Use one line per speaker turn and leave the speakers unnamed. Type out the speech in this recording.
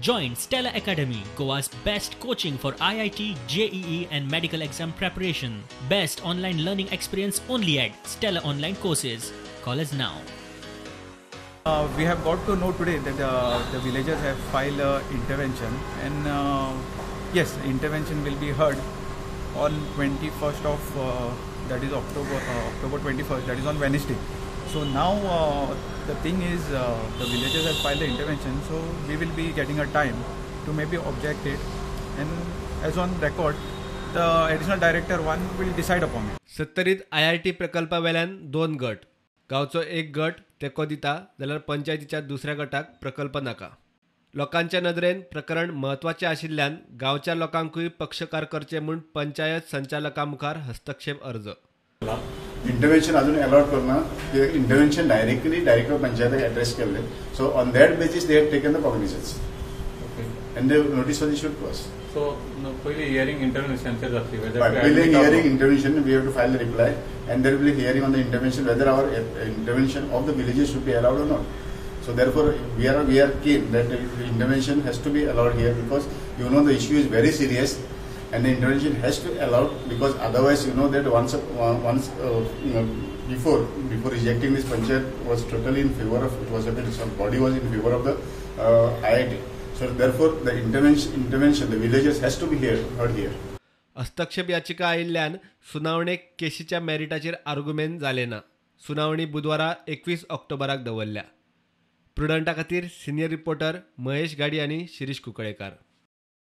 Join Stella Academy, Goa's best coaching for IIT, JEE and medical exam preparation. Best online learning experience only at Stella Online Courses. Call us now.
We have got to know today that the villagers have filed intervention, and yes, intervention will be heard on 21st of that is October 21st, that is on Wednesday. So now the thing is the villagers have filed the intervention, so we will be getting a time to maybe object it, and as on record the additional director one will decide upon it.
सत्तरीत IRT प्रकल्पावेल्यान 2 गट, गावचो एक गट तेको दिता जाल्यार पंचायतीच्या दुसऱ्या गटाक प्रकल्प नाका. लोकांच्या नदरेन प्रकरण महत्वाचे आशिल्ल्यान गावच्या लोकांकूय पक्षकार करचे म्हूण पंचायत संचालका मुखार हस्तक्षेप अर्ज.
इंटरव्हेन्शन अजून अलॉट करना, ते इंटरव्हेन्शन डायरेक्टर पंचायत एड्रेस केले. So on that basis they have taken the cognisance and the notice was issued to us.
So पहिले हियरिंग इंटरव्हेन्शन जातली,
पहिले hearing intervention we have to file the reply, and there will be hearing on the intervention whether our intervention of the villages should be allowed or not. So therefore we are keen that the intervention has to be allowed here, because you know the issue is very serious and the intervention has to be allowed, because otherwise you know that once before rejecting this panchayat was totally in favor of, it was some body was in favor of the IIT. So therefore the intervention the villagers has to be heard here.
हस्तक्षेप याचिका आयिल्ल्यान सुनावणेक केशीच्या मेरिटाचेर argument जाले ना. सुनावणी बुधवारा 21 ऑक्टोबराक दवरल्या. प्रुडंटा खातीर senior reporter Mahesh गाडी आनी शिरीष कुंकळेकार.